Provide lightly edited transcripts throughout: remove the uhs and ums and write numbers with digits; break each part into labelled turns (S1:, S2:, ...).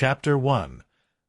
S1: Chapter 1.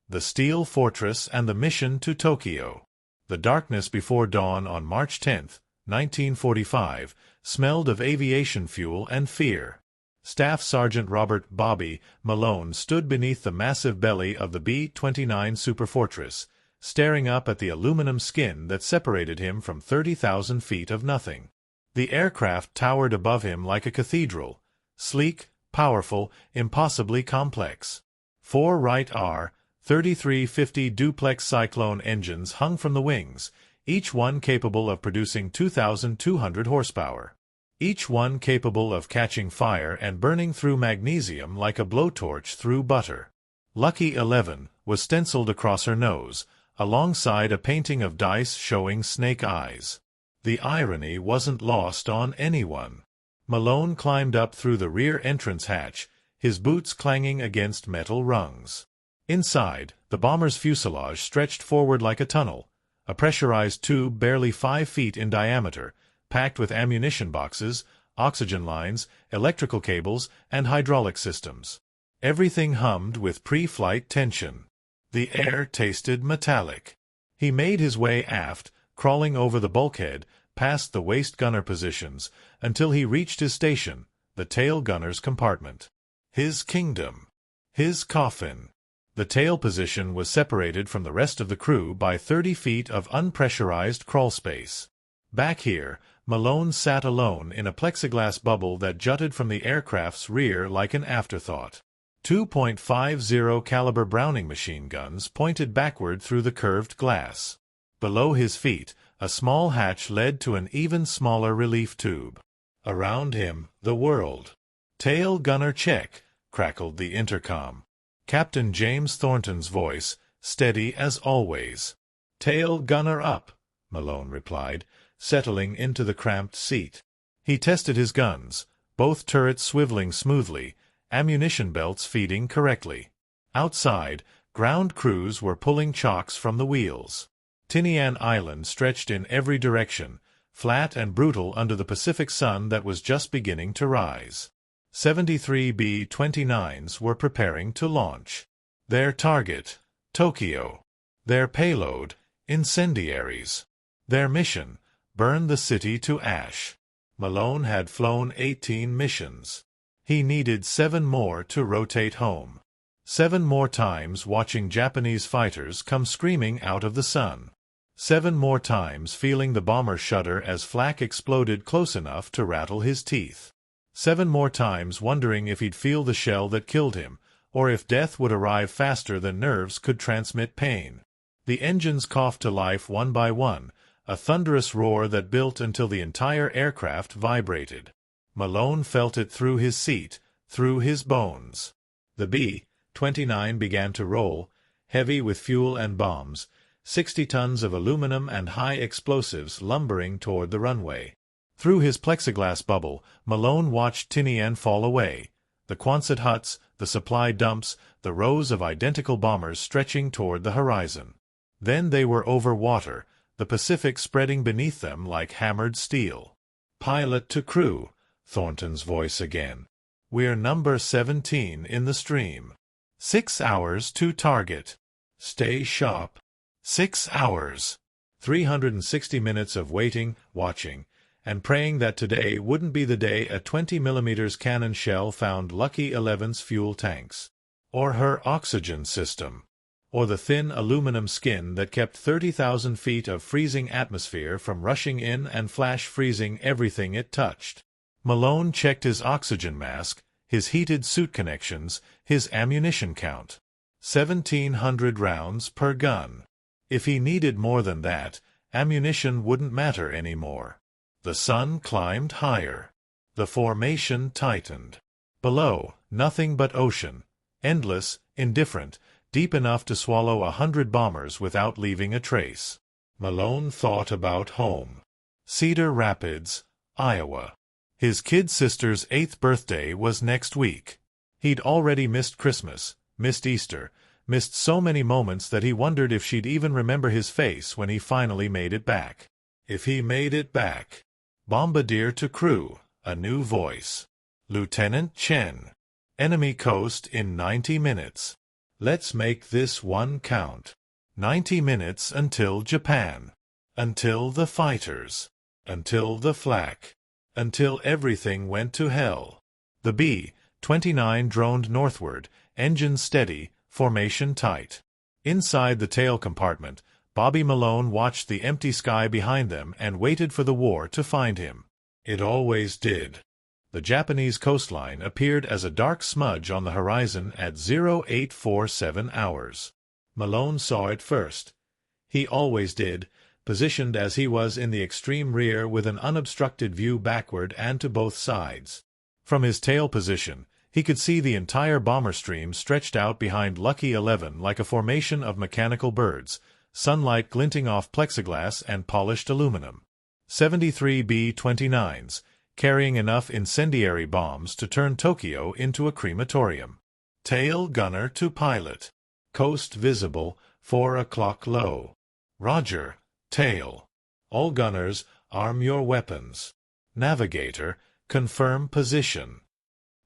S1: The Steel Fortress and the Mission to Tokyo. The darkness before dawn on March 10, 1945, smelled of aviation fuel and fear. Staff Sergeant Robert "Bobby" Malone stood beneath the massive belly of the B-29 superfortress, staring up at the aluminum skin that separated him from 30,000 feet of nothing. The aircraft towered above him like a cathedral, sleek, powerful, impossibly complex. 4 Wright R-3350 duplex Cyclone engines hung from the wings, each one capable of producing 2,200 horsepower. Each one capable of catching fire and burning through magnesium like a blowtorch through butter. Lucky 11 was stenciled across her nose, alongside a painting of dice showing snake eyes. The irony wasn't lost on anyone. Malone climbed up through the rear entrance hatch, his boots clanging against metal rungs. Inside, the bomber's fuselage stretched forward like a tunnel, a pressurized tube barely 5 feet in diameter, packed with ammunition boxes, oxygen lines, electrical cables, and hydraulic systems. Everything hummed with pre-flight tension. The air tasted metallic. He made his way aft, crawling over the bulkhead, past the waist gunner positions, until he reached his station, the tail gunner's compartment. His kingdom. His coffin. The tail position was separated from the rest of the crew by 30 feet of unpressurized crawl space. Back here, Malone sat alone in a plexiglass bubble that jutted from the aircraft's rear like an afterthought. 2.50 caliber Browning machine guns pointed backward through the curved glass. Below his feet, a small hatch led to an even smaller relief tube. Around him, the world. "Tail gunner check," crackled the intercom. Captain James Thornton's voice, steady as always. "Tail gunner up," Malone replied, settling into the cramped seat. He tested his guns, both turrets swiveling smoothly, ammunition belts feeding correctly. Outside, ground crews were pulling chocks from the wheels. Tinian Island stretched in every direction, flat and brutal under the Pacific sun that was just beginning to rise. 73 B-29s were preparing to launch. Their target, Tokyo. Their payload, incendiaries. Their mission, burn the city to ash. Malone had flown 18 missions. He needed 7 more to rotate home. 7 more times watching Japanese fighters come screaming out of the sun. 7 more times feeling the bomber shudder as flak exploded close enough to rattle his teeth. 7 more times wondering if he'd feel the shell that killed him, or if death would arrive faster than nerves could transmit pain. The engines coughed to life one by one, a thunderous roar that built until the entire aircraft vibrated. Malone felt it through his seat, through his bones. The B-29 began to roll, heavy with fuel and bombs, 60 tons of aluminum and high explosives lumbering toward the runway. Through his plexiglass bubble, Malone watched Tinian fall away, the Quonset huts, the supply dumps, the rows of identical bombers stretching toward the horizon. Then they were over water, the Pacific spreading beneath them like hammered steel. "Pilot to crew," Thornton's voice again. "We're number 17 in the stream. 6 hours to target. Stay sharp." 6 hours. 360 minutes of waiting, watching, and praying that today wouldn't be the day a 20mm cannon shell found Lucky 11's fuel tanks, or her oxygen system, or the thin aluminum skin that kept 30,000 feet of freezing atmosphere from rushing in and flash freezing everything it touched. Malone checked his oxygen mask, his heated suit connections, his ammunition count. 1,700 rounds per gun. If he needed more than that, ammunition wouldn't matter anymore. The sun climbed higher. The formation tightened. Below, nothing but ocean, endless, indifferent, deep enough to swallow 100 bombers without leaving a trace. Malone thought about home. Cedar Rapids, Iowa. His kid sister's 8th birthday was next week. He'd already missed Christmas, missed Easter, missed so many moments that he wondered if she'd even remember his face when he finally made it back. If he made it back. Bombardier to crew, a new voice. Lieutenant Chen. Enemy coast in 90 minutes. Let's make this one count. 90 minutes until Japan. Until the fighters. Until the flak. Until everything went to hell. The B-29 droned northward, engine steady, formation tight. Inside the tail compartment, Bobby Malone watched the empty sky behind them and waited for the war to find him. It always did. The Japanese coastline appeared as a dark smudge on the horizon at 0847 hours. Malone saw it first. He always did, positioned as he was in the extreme rear with an unobstructed view backward and to both sides. From his tail position, he could see the entire bomber stream stretched out behind Lucky 11 like a formation of mechanical birds, sunlight glinting off plexiglass and polished aluminum. 73 B-29s, carrying enough incendiary bombs to turn Tokyo into a crematorium. Tail gunner to pilot. Coast visible, 4 o'clock low. Roger, tail. All gunners, arm your weapons. Navigator, confirm position.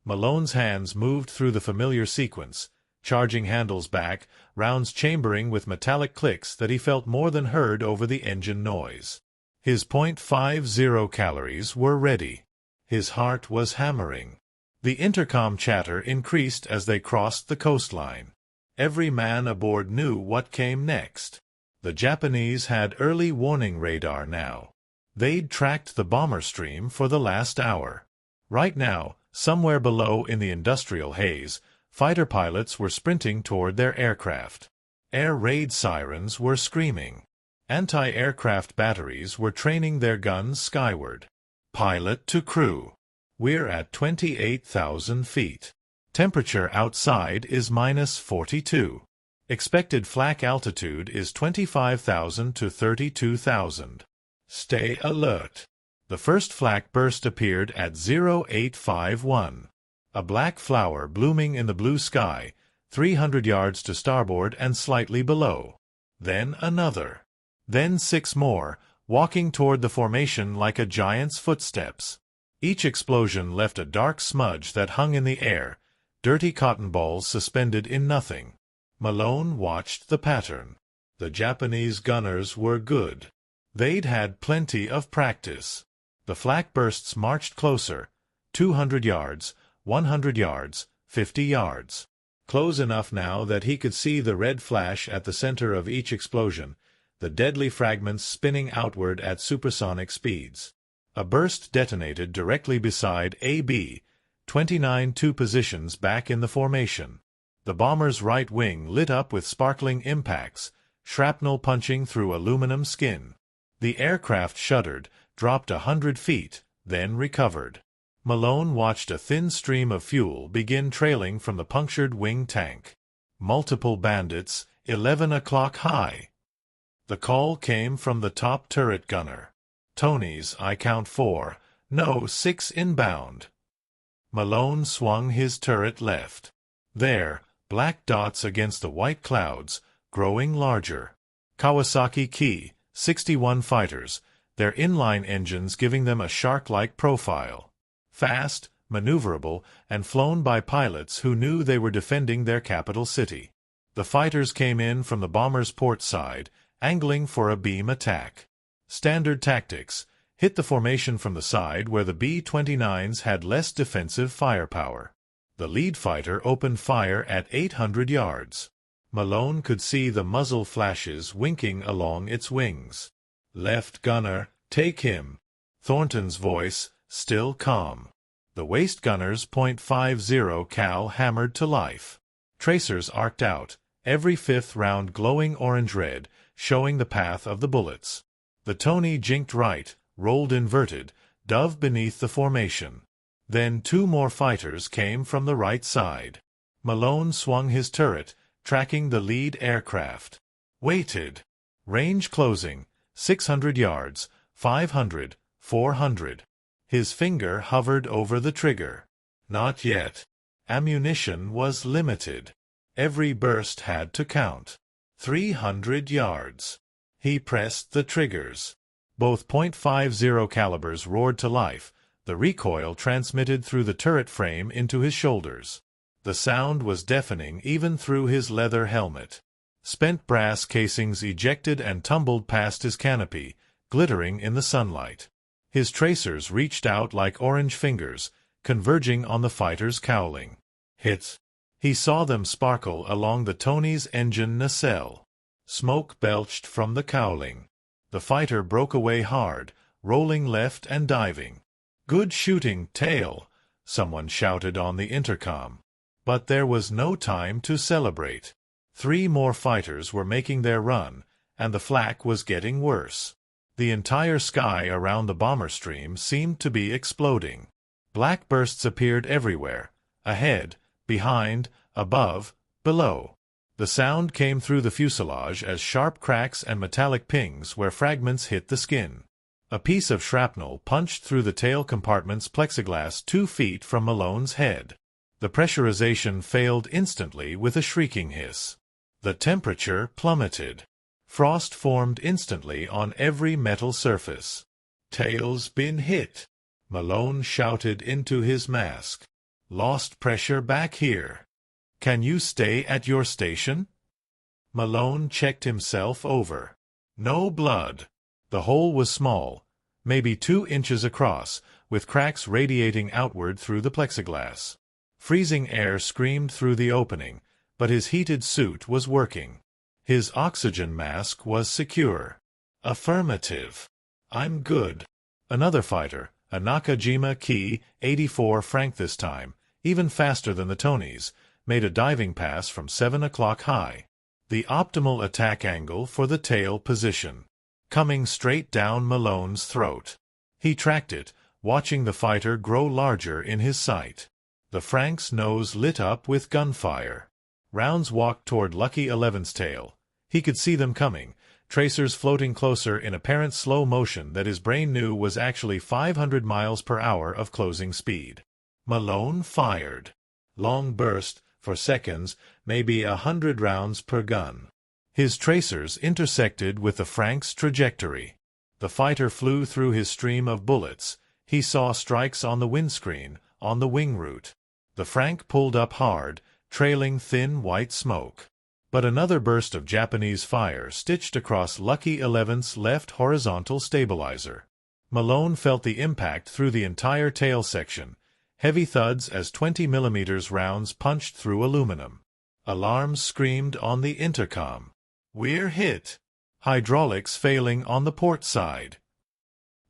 S1: Malone's hands moved through the familiar sequence, charging handles back, rounds chambering with metallic clicks that he felt more than heard over the engine noise. His .50 calories were ready. His heart was hammering. The intercom chatter increased as they crossed the coastline. Every man aboard knew what came next. The Japanese had early warning radar now. They'd tracked the bomber stream for the last hour. Right now, somewhere below in the industrial haze, fighter pilots were sprinting toward their aircraft. Air raid sirens were screaming. Anti-aircraft batteries were training their guns skyward. Pilot to crew. We're at 28,000 feet. Temperature outside is -42. Expected flak altitude is 25,000 to 32,000. Stay alert. The first flak burst appeared at 0851. A black flower blooming in the blue sky, 300 yards to starboard and slightly below. Then another. Then 6 more, walking toward the formation like a giant's footsteps. Each explosion left a dark smudge that hung in the air, dirty cotton balls suspended in nothing. Malone watched the pattern. The Japanese gunners were good. They'd had plenty of practice. The flak bursts marched closer, 200 yards, 100 yards, 50 yards. Close enough now that he could see the red flash at the center of each explosion, the deadly fragments spinning outward at supersonic speeds. A burst detonated directly beside AB-29 2 positions back in the formation. The bomber's right wing lit up with sparkling impacts, shrapnel punching through aluminum skin. The aircraft shuddered, dropped 100 feet, then recovered. Malone watched a thin stream of fuel begin trailing from the punctured wing tank. Multiple bandits, 11 o'clock high. The call came from the top turret gunner. Tony's, I count 4, no 6 inbound. Malone swung his turret left. There, black dots against the white clouds, growing larger. Kawasaki Ki, 61 fighters, their inline engines giving them a shark-like profile. Fast, maneuverable, and flown by pilots who knew they were defending their capital city. The fighters came in from the bomber's port side, angling for a beam attack. Standard tactics: hit the formation from the side where the B-29s had less defensive firepower. The lead fighter opened fire at 800 yards. Malone could see the muzzle flashes winking along its wings. Left gunner, take him. Thornton's voice, still calm. The waist gunner's .50 cal hammered to life. Tracers arced out, every fifth round glowing orange-red, showing the path of the bullets. The Tony jinked right, rolled inverted, dove beneath the formation. Then 2 more fighters came from the right side. Malone swung his turret, tracking the lead aircraft. Waited. Range closing, 600 yards, 500, 400. His finger hovered over the trigger. Not yet. Ammunition was limited. Every burst had to count. 300 yards. He pressed the triggers. Both .50 calibers roared to life, the recoil transmitted through the turret frame into his shoulders. The sound was deafening even through his leather helmet. Spent brass casings ejected and tumbled past his canopy, glittering in the sunlight. His tracers reached out like orange fingers, converging on the fighter's cowling. Hits. He saw them sparkle along the Tony's engine nacelle. Smoke belched from the cowling. The fighter broke away hard, rolling left and diving. "Good shooting, Tail," someone shouted on the intercom. But there was no time to celebrate. 3 more fighters were making their run, and the flak was getting worse. The entire sky around the bomber stream seemed to be exploding. Black bursts appeared everywhere, ahead, behind, above, below. The sound came through the fuselage as sharp cracks and metallic pings where fragments hit the skin. A piece of shrapnel punched through the tail compartment's plexiglass 2 feet from Malone's head. The pressurization failed instantly with a shrieking hiss. The temperature plummeted. Frost formed instantly on every metal surface. "Tail's been hit," Malone shouted into his mask. "Lost pressure back here. Can you stay at your station?" Malone checked himself over. No blood. The hole was small, maybe 2 inches across, with cracks radiating outward through the plexiglass. Freezing air screamed through the opening, but his heated suit was working. His oxygen mask was secure. "Affirmative. I'm good." Another fighter, a Nakajima Ki 84 Frank this time, even faster than the Tonys, made a diving pass from 7 o'clock high. The optimal attack angle for the tail position. Coming straight down Malone's throat. He tracked it, watching the fighter grow larger in his sight. The Frank's nose lit up with gunfire. Rounds walked toward Lucky 11's tail. He could see them coming, tracers floating closer in apparent slow motion that his brain knew was actually 500 miles per hour of closing speed. Malone fired. Long burst, for seconds, maybe 100 rounds per gun. His tracers intersected with the Frank's trajectory. The fighter flew through his stream of bullets. He saw strikes on the windscreen, on the wing root. The Frank pulled up hard, trailing thin white smoke. But another burst of Japanese fire stitched across Lucky 11's left horizontal stabilizer. Malone felt the impact through the entire tail section, heavy thuds as 20mm rounds punched through aluminum. Alarms screamed on the intercom. "We're hit." Hydraulics failing on the port side.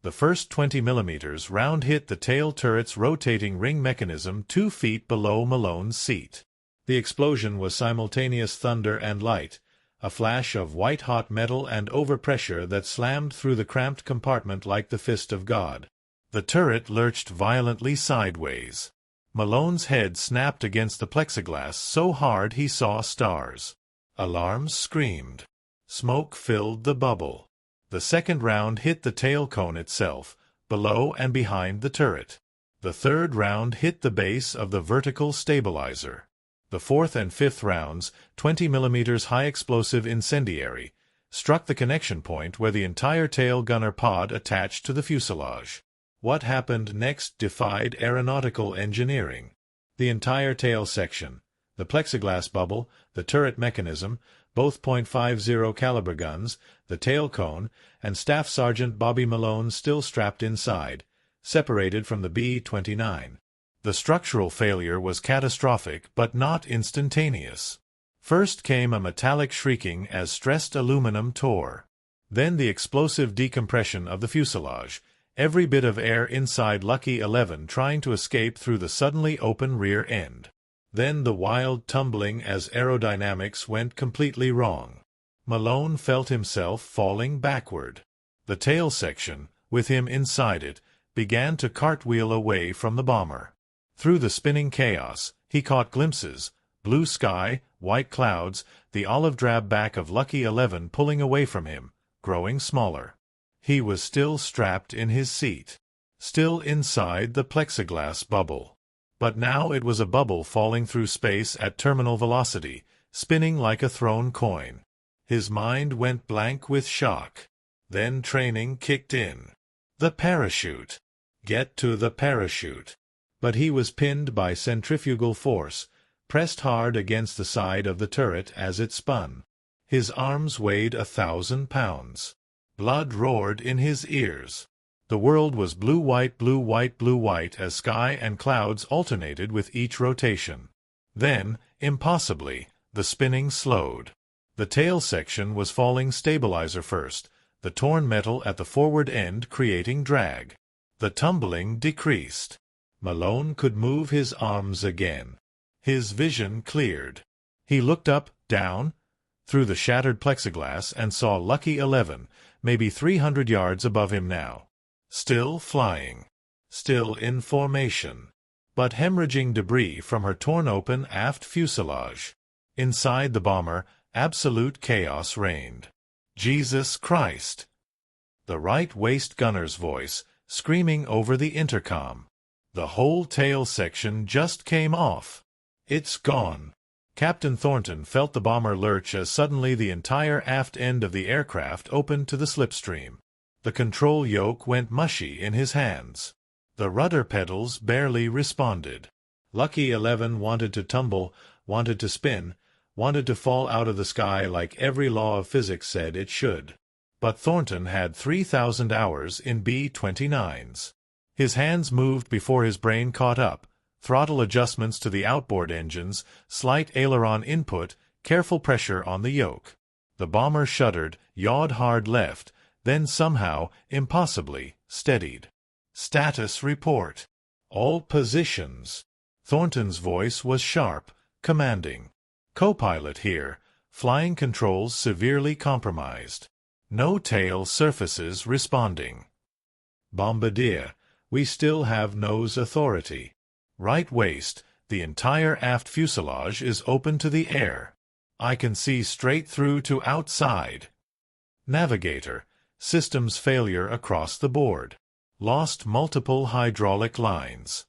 S1: The first 20mm round hit the tail turret's rotating ring mechanism 2 feet below Malone's seat. The explosion was simultaneous thunder and light, a flash of white-hot metal and overpressure that slammed through the cramped compartment like the fist of God. The turret lurched violently sideways. Malone's head snapped against the plexiglass so hard he saw stars. Alarms screamed. Smoke filled the bubble. The second round hit the tail cone itself, below and behind the turret. The third round hit the base of the vertical stabilizer. The fourth and fifth rounds, 20mm high-explosive incendiary, struck the connection point where the entire tail gunner pod attached to the fuselage. What happened next defied aeronautical engineering. The entire tail section, the plexiglass bubble, the turret mechanism, both .50 caliber guns, the tail cone, and Staff Sergeant Bobby Malone still strapped inside, separated from the B-29. The structural failure was catastrophic but not instantaneous. First came a metallic shrieking as stressed aluminum tore. Then the explosive decompression of the fuselage, every bit of air inside Lucky 11 trying to escape through the suddenly open rear end. Then the wild tumbling as aerodynamics went completely wrong. Malone felt himself falling backward. The tail section, with him inside it, began to cartwheel away from the bomber. Through the spinning chaos, he caught glimpses, blue sky, white clouds, the olive-drab back of Lucky 11 pulling away from him, growing smaller. He was still strapped in his seat, still inside the plexiglass bubble. But now it was a bubble falling through space at terminal velocity, spinning like a thrown coin. His mind went blank with shock. Then training kicked in. The parachute. Get to the parachute. But he was pinned by centrifugal force, pressed hard against the side of the turret as it spun. His arms weighed 1,000 pounds. Blood roared in his ears. The world was blue-white, blue-white, blue-white as sky and clouds alternated with each rotation. Then, impossibly, the spinning slowed. The tail section was falling stabilizer first, the torn metal at the forward end creating drag. The tumbling decreased. Malone could move his arms again. His vision cleared. He looked up, down, through the shattered plexiglass and saw Lucky 11, maybe 300 yards above him now. Still flying. Still in formation. But hemorrhaging debris from her torn-open aft fuselage. Inside the bomber, absolute chaos reigned. Jesus Christ! The right waist gunner's voice, screaming over the intercom. The whole tail section just came off. It's gone. Captain Thornton felt the bomber lurch as suddenly the entire aft end of the aircraft opened to the slipstream. The control yoke went mushy in his hands. The rudder pedals barely responded. Lucky 11 wanted to tumble, wanted to spin, wanted to fall out of the sky like every law of physics said it should. But Thornton had 3,000 hours in B-29s. His hands moved before his brain caught up. Throttle adjustments to the outboard engines, slight aileron input, careful pressure on the yoke. The bomber shuddered, yawed hard left, then somehow, impossibly, steadied. Status report. All positions. Thornton's voice was sharp, commanding. Co-pilot here. Flying controls severely compromised. No tail surfaces responding. Bombardier, we still have nose authority. Right waist, the entire aft fuselage is open to the air. I can see straight through to outside. Navigator, systems failure across the board. Lost multiple hydraulic lines.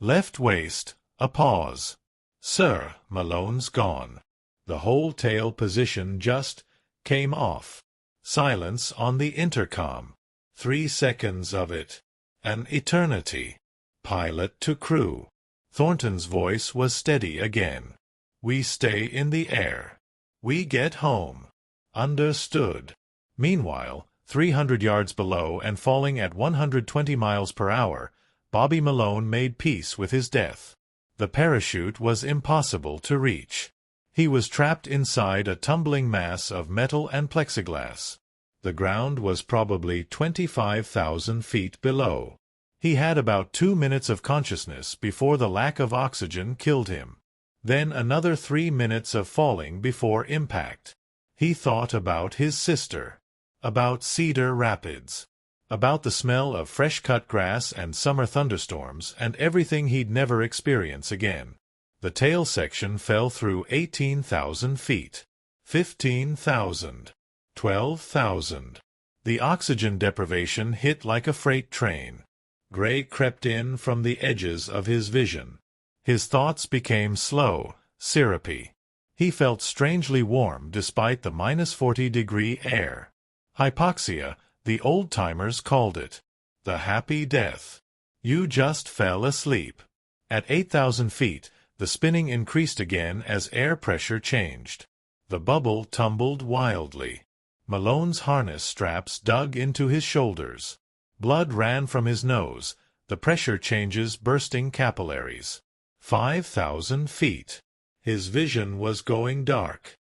S1: Left waist, a pause. Sir, Malone's gone. The whole tail position just came off. Silence on the intercom. 3 seconds of it. An eternity. Pilot to crew. Thornton's voice was steady again. We stay in the air. We get home. Understood. Meanwhile, 300 yards below and falling at 120 miles per hour, Bobby Malone made peace with his death. The parachute was impossible to reach. He was trapped inside a tumbling mass of metal and plexiglass. The ground was probably 25,000 feet below. He had about 2 minutes of consciousness before the lack of oxygen killed him. Then another 3 minutes of falling before impact. He thought about his sister. About Cedar Rapids. About the smell of fresh-cut grass and summer thunderstorms and everything he'd never experience again. The tail section fell through 18,000 feet. 15,000. 12,000. The oxygen deprivation hit like a freight train. Gray crept in from the edges of his vision. His thoughts became slow, syrupy. He felt strangely warm despite the -40-degree air. Hypoxia, the old-timers called it. The happy death. You just fell asleep. At 8,000 feet, the spinning increased again as air pressure changed. The bubble tumbled wildly. Malone's harness straps dug into his shoulders. Blood ran from his nose, the pressure changes bursting capillaries. 5,000 feet. His vision was going dark.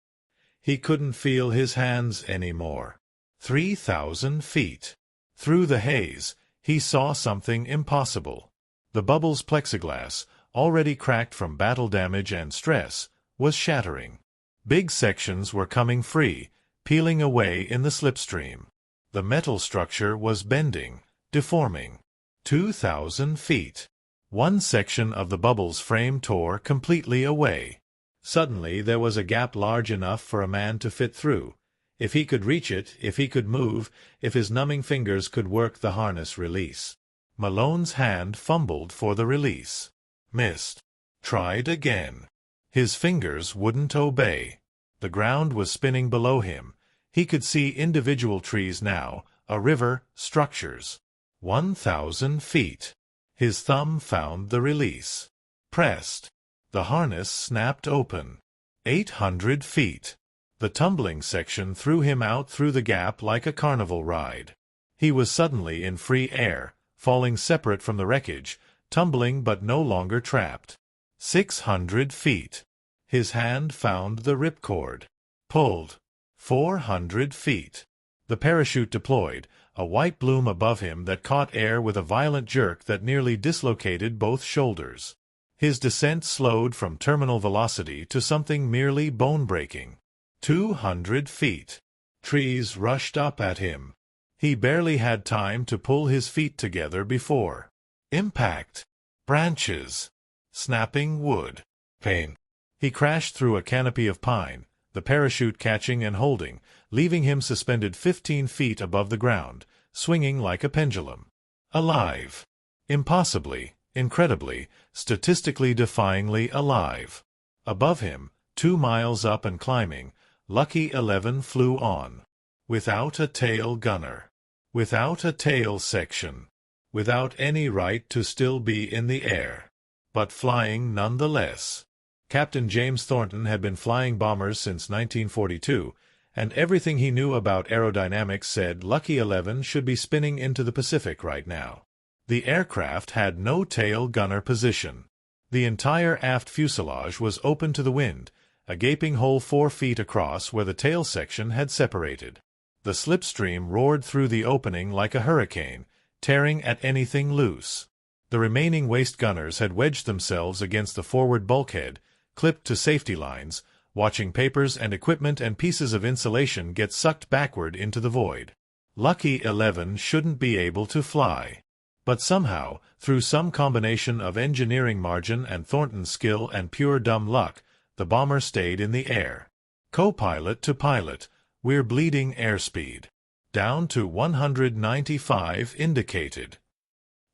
S1: He couldn't feel his hands anymore. 3,000 feet. Through the haze, he saw something impossible. The bubble's plexiglass, already cracked from battle damage and stress, was shattering. Big sections were coming free, peeling away in the slipstream. The metal structure was bending, deforming. 2,000 feet. One section of the bubble's frame tore completely away. Suddenly there was a gap large enough for a man to fit through. If he could reach it, if he could move, if his numbing fingers could work the harness release. Malone's hand fumbled for the release. Missed. Tried again. His fingers wouldn't obey. The ground was spinning below him. He could see individual trees now, a river, structures. 1,000 feet. His thumb found the release. Pressed. The harness snapped open. 800 feet. The tumbling section threw him out through the gap like a carnival ride. He was suddenly in free air, falling separate from the wreckage, tumbling but no longer trapped. 600 feet. His hand found the ripcord. Pulled. 400 feet. The parachute deployed, a white bloom above him that caught air with a violent jerk that nearly dislocated both shoulders. His descent slowed from terminal velocity to something merely bone-breaking. 200 feet. Trees rushed up at him. He barely had time to pull his feet together before impact. Branches. Snapping wood. Pain. He crashed through a canopy of pine, the parachute catching and holding, leaving him suspended 15 feet above the ground, swinging like a pendulum. Alive. Impossibly, incredibly, statistically defyingly alive. Above him, 2 miles up and climbing, Lucky 11 flew on. Without a tail gunner. Without a tail section. Without any right to still be in the air. But flying nonetheless. Captain James Thornton had been flying bombers since 1942, and everything he knew about aerodynamics said Lucky 11 should be spinning into the Pacific right now. The aircraft had no tail gunner position. The entire aft fuselage was open to the wind, a gaping hole 4 feet across where the tail section had separated. The slipstream roared through the opening like a hurricane, tearing at anything loose. The remaining waist gunners had wedged themselves against the forward bulkhead, clipped to safety lines, watching papers and equipment and pieces of insulation get sucked backward into the void. Lucky 11 shouldn't be able to fly. But somehow, through some combination of engineering margin and Thornton's skill and pure dumb luck, the bomber stayed in the air. Co-pilot to pilot, we're bleeding airspeed. Down to 195 indicated.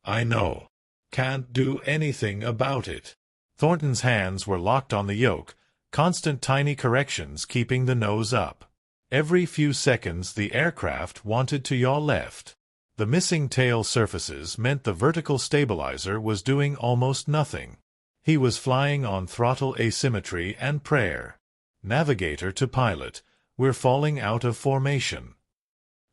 S1: I know. Can't do anything about it. Thornton's hands were locked on the yoke, constant tiny corrections keeping the nose up. Every few seconds the aircraft wanted to yaw left. The missing tail surfaces meant the vertical stabilizer was doing almost nothing. He was flying on throttle asymmetry and prayer. Navigator to pilot, we're falling out of formation.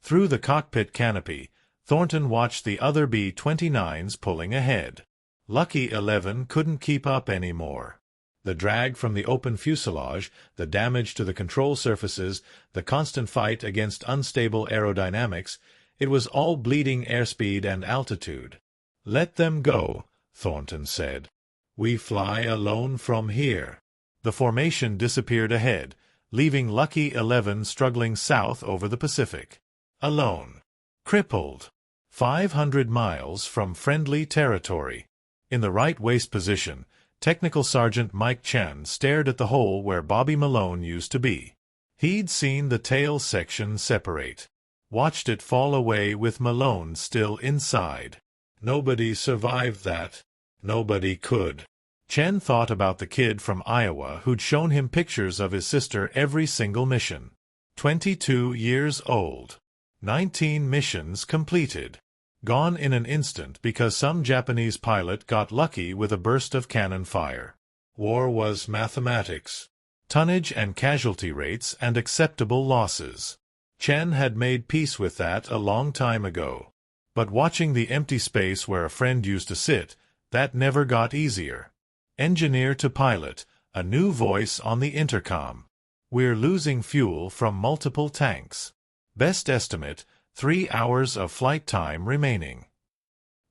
S1: Through the cockpit canopy, Thornton watched the other B-29s pulling ahead. Lucky 11 couldn't keep up anymore. The drag from the open fuselage, the damage to the control surfaces, the constant fight against unstable aerodynamics, it was all bleeding airspeed and altitude. Let them go, Thornton said. We fly alone from here. The formation disappeared ahead, leaving Lucky 11 struggling south over the Pacific. Alone. Crippled. 500 miles from friendly territory. In the right waist position, Technical Sergeant Mike Chen stared at the hole where Bobby Malone used to be. He'd seen the tail section separate. Watched it fall away with Malone still inside. Nobody survived that. Nobody could. Chen thought about the kid from Iowa who'd shown him pictures of his sister every single mission. 22 years old. 19 missions completed. Gone in an instant because some Japanese pilot got lucky with a burst of cannon fire. War was mathematics. Tonnage and casualty rates and acceptable losses. Chen had made peace with that a long time ago. But watching the empty space where a friend used to sit, that never got easier. Engineer to pilot, a new voice on the intercom. We're losing fuel from multiple tanks. Best estimate, 3 hours of flight time remaining.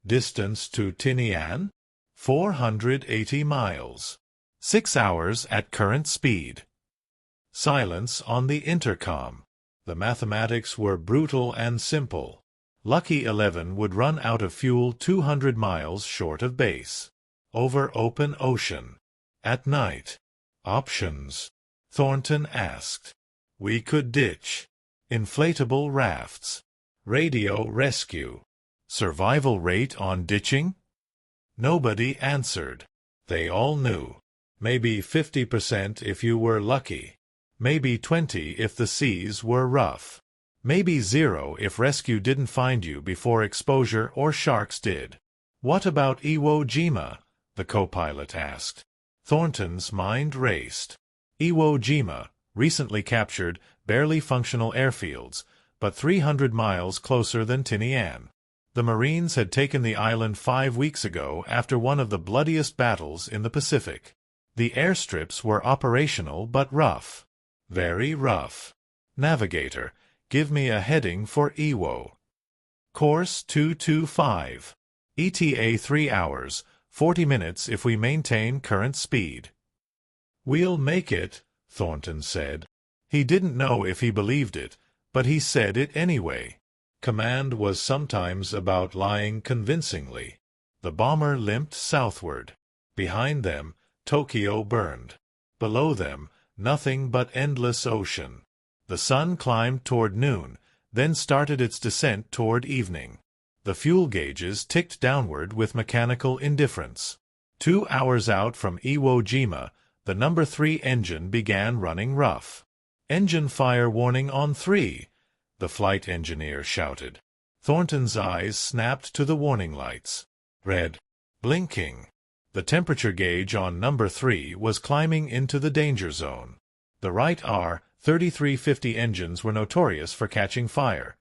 S1: Distance to Tinian? 480 miles. 6 hours at current speed. Silence on the intercom. The mathematics were brutal and simple. Lucky 11 would run out of fuel 200 miles short of base. Over open ocean. At night. Options. Thornton asked. We could ditch. Inflatable rafts. Radio rescue. Survival rate on ditching? Nobody answered. They all knew. Maybe 50% if you were lucky. Maybe 20 if the seas were rough. Maybe 0 if rescue didn't find you before exposure or sharks did. What about Iwo Jima? The co-pilot asked. Thornton's mind raced. Iwo Jima, recently captured, barely functional airfields, but 300 miles closer than Tinian. The Marines had taken the island 5 weeks ago after one of the bloodiest battles in the Pacific. The airstrips were operational but rough. Very rough. Navigator, give me a heading for Iwo. Course 225. ETA 3 hours, 40 minutes if we maintain current speed. We'll make it, Thornton said. He didn't know if he believed it, but he said it anyway. Command was sometimes about lying convincingly. The bomber limped southward. Behind them, Tokyo burned. Below them, nothing but endless ocean. The sun climbed toward noon, then started its descent toward evening. The fuel gauges ticked downward with mechanical indifference. 2 hours out from Iwo Jima, the No. 3 engine began running rough. "Engine fire warning on 3, the flight engineer shouted. Thornton's eyes snapped to the warning lights. Red. Blinking. The temperature gauge on No. 3 was climbing into the danger zone. The Wright R-3350 engines were notorious for catching fire.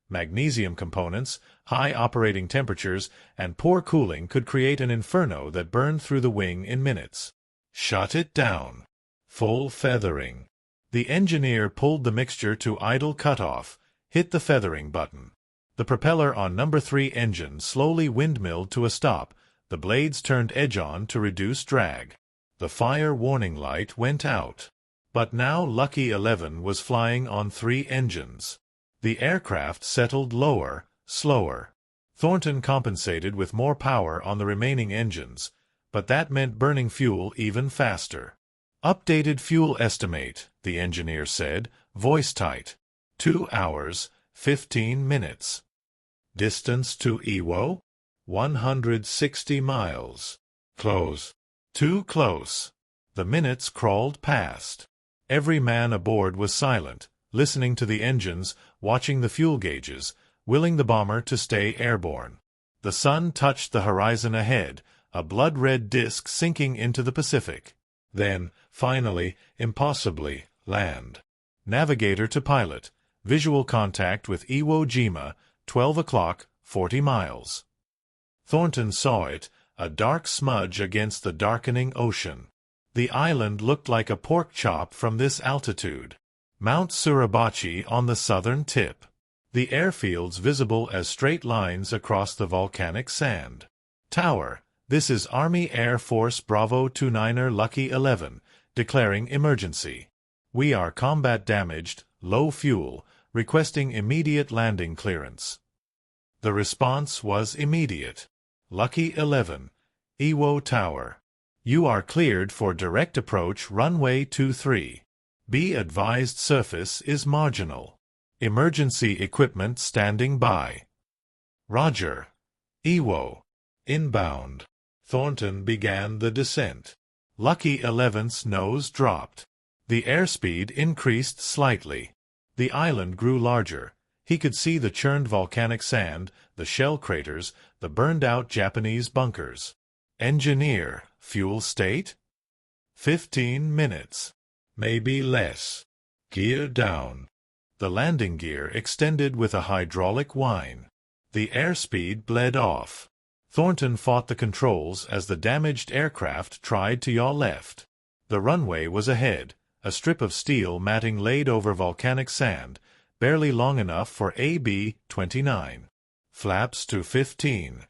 S1: Magnesium components, high operating temperatures, and poor cooling could create an inferno that burned through the wing in minutes. Shut it down. Full feathering. The engineer pulled the mixture to idle cutoff, hit the feathering button. The propeller on No. 3 engine slowly windmilled to a stop, the blades turned edge-on to reduce drag. The fire warning light went out. But now Lucky 11 was flying on 3 engines. The aircraft settled lower, slower. Thornton compensated with more power on the remaining engines, but that meant burning fuel even faster. Updated fuel estimate, the engineer said, voice tight. 2 hours, 15 minutes. Distance to Iwo? 160 miles. Close. Too close. The minutes crawled past. Every man aboard was silent, listening to the engines, watching the fuel gauges, willing the bomber to stay airborne. The sun touched the horizon ahead, a blood-red disk sinking into the Pacific. Then, finally, impossibly, land. Navigator to pilot. Visual contact with Iwo Jima, 12 o'clock, 40 miles. Thornton saw it, a dark smudge against the darkening ocean. The island looked like a pork chop from this altitude. Mount Suribachi on the southern tip. The airfields visible as straight lines across the volcanic sand. Tower. This is Army Air Force Bravo 29er Lucky 11, declaring emergency. We are combat damaged, low fuel, requesting immediate landing clearance. The response was immediate. Lucky 11, Iwo Tower. You are cleared for direct approach runway 23. Be advised surface is marginal. Emergency equipment standing by. Roger. Iwo. Inbound. Thornton began the descent. Lucky 11's nose dropped. The airspeed increased slightly. The island grew larger. He could see the churned volcanic sand, the shell craters, the burned-out Japanese bunkers. Engineer, fuel state? 15 minutes. Maybe less. Gear down. The landing gear extended with a hydraulic whine. The airspeed bled off. Thornton fought the controls as the damaged aircraft tried to yaw left. The runway was ahead, a strip of steel matting laid over volcanic sand, barely long enough for a B-29. Flaps to 15.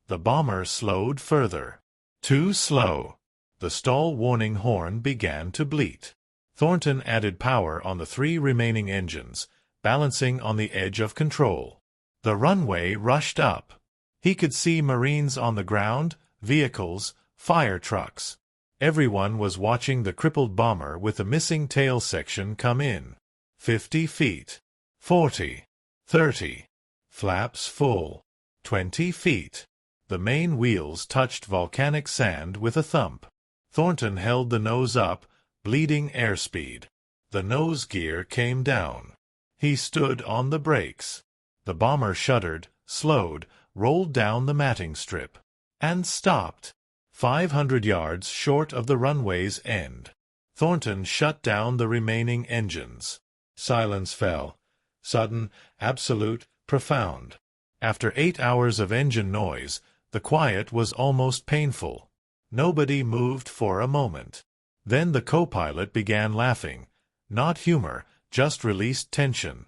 S1: The bomber slowed further. Too slow. The stall warning horn began to bleat. Thornton added power on the 3 remaining engines, balancing on the edge of control. The runway rushed up. He could see Marines on the ground, vehicles, fire trucks. Everyone was watching the crippled bomber with the missing tail section come in. 50 feet. 40. 30. Flaps full. 20 feet. The main wheels touched volcanic sand with a thump. Thornton held the nose up, bleeding airspeed. The nose gear came down. He stood on the brakes. The bomber shuddered, slowed, rolled down the matting strip. And stopped. 500 yards short of the runway's end. Thornton shut down the remaining engines. Silence fell. Sudden, absolute, profound. After 8 hours of engine noise, the quiet was almost painful. Nobody moved for a moment. Then the co-pilot began laughing. Not humor, just released tension.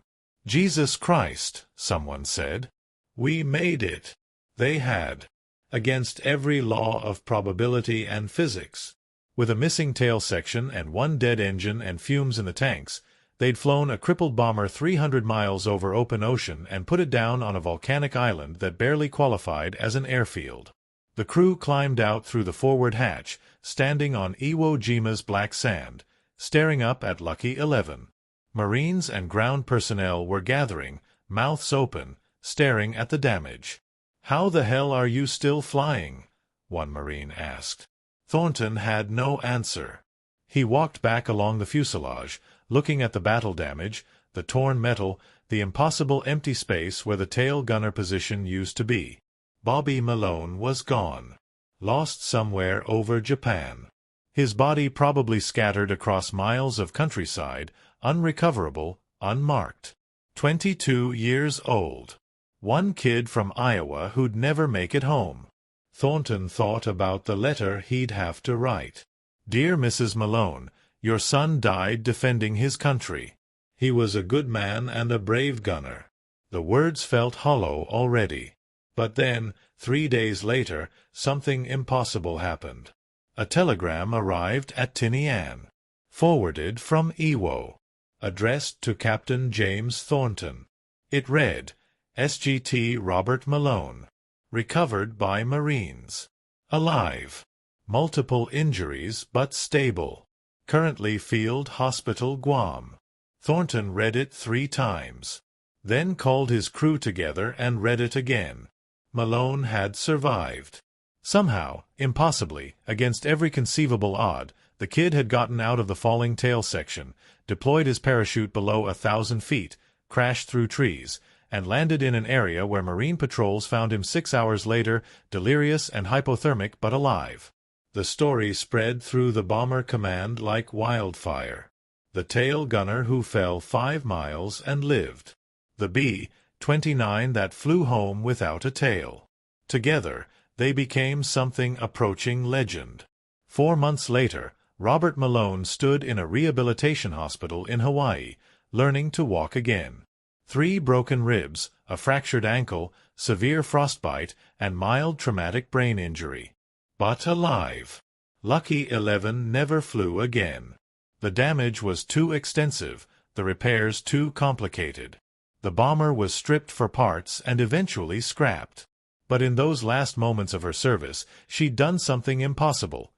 S1: "Jesus Christ," someone said. "We made it." They had. Against every law of probability and physics. With a missing tail section and one dead engine and fumes in the tanks, they'd flown a crippled bomber 300 miles over open ocean and put it down on a volcanic island that barely qualified as an airfield. The crew climbed out through the forward hatch, standing on Iwo Jima's black sand, staring up at Lucky 11. Marines and ground personnel were gathering, mouths open, staring at the damage. "How the hell are you still flying?" one Marine asked. Thornton had no answer. He walked back along the fuselage, looking at the battle damage, the torn metal, the impossible empty space where the tail gunner position used to be. Bobby Malone was gone. Lost somewhere over Japan. His body probably scattered across miles of countryside, unrecoverable, unmarked. 22 years old. One kid from Iowa who'd never make it home. Thornton thought about the letter he'd have to write. "Dear Mrs. Malone, your son died defending his country. He was a good man and a brave gunner." The words felt hollow already. But then, 3 days later, something impossible happened. A telegram arrived at Tinian. Forwarded from Iwo. Addressed to Captain James Thornton. It read, "SGT Robert Malone. Recovered by Marines. Alive. Multiple injuries but stable. Currently Field Hospital, Guam." Thornton read it 3 times. Then called his crew together and read it again. Malone had survived. Somehow, impossibly, against every conceivable odd, the kid had gotten out of the falling tail section, deployed his parachute below 1,000 feet, crashed through trees, and landed in an area where Marine patrols found him 6 hours later, delirious and hypothermic but alive. The story spread through the bomber command like wildfire. The tail gunner who fell 5 miles and lived. The B-29 that flew home without a tail. Together, they became something approaching legend. 4 months later, Robert Malone stood in a rehabilitation hospital in Hawaii, learning to walk again. 3 broken ribs, a fractured ankle, severe frostbite, and mild traumatic brain injury. But alive. Lucky 11 never flew again. The damage was too extensive, the repairs too complicated. The bomber was stripped for parts and eventually scrapped. But in those last moments of her service, she'd done something impossible.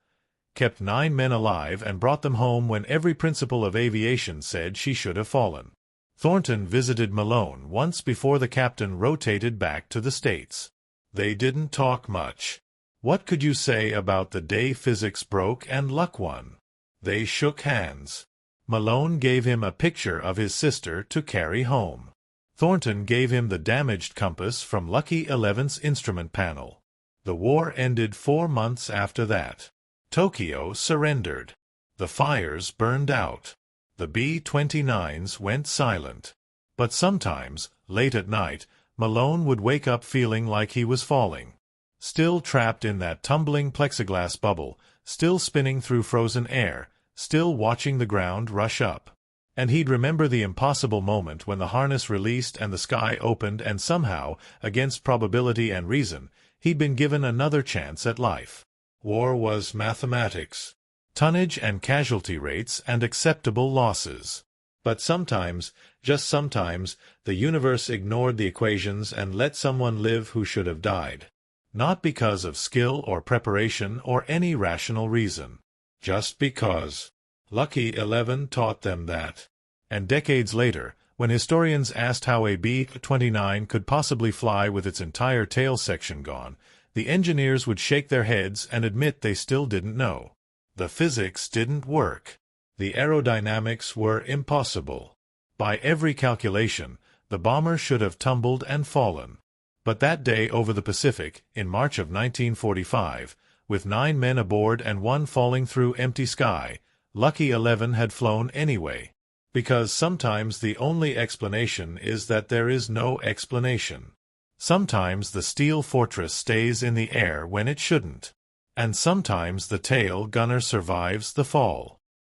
S1: Kept 9 men alive and brought them home when every principle of aviation said she should have fallen. Thornton visited Malone once before the captain rotated back to the States. They didn't talk much. What could you say about the day physics broke and luck won? They shook hands. Malone gave him a picture of his sister to carry home. Thornton gave him the damaged compass from Lucky 11's instrument panel. The war ended 4 months after that. Tokyo surrendered. The fires burned out. The B-29s went silent. But sometimes, late at night, Malone would wake up feeling like he was falling. Still trapped in that tumbling plexiglass bubble, still spinning through frozen air, still watching the ground rush up. And he'd remember the impossible moment when the harness released and the sky opened and somehow, against probability and reason, he'd been given another chance at life. War was mathematics. Tonnage and casualty rates and acceptable losses. But sometimes, just sometimes, the universe ignored the equations and let someone live who should have died. Not because of skill or preparation or any rational reason. Just because. Lucky 11 taught them that. And decades later, when historians asked how a B-29 could possibly fly with its entire tail section gone, the engineers would shake their heads and admit they still didn't know. The physics didn't work. The aerodynamics were impossible. By every calculation, the bomber should have tumbled and fallen. But that day over the Pacific, in March of 1945, with 9 men aboard and 1 falling through empty sky. Lucky 11 had flown anyway. Because sometimes the only explanation is that there is no explanation. Sometimes the steel fortress stays in the air when it shouldn't. And sometimes the tail gunner survives the fall.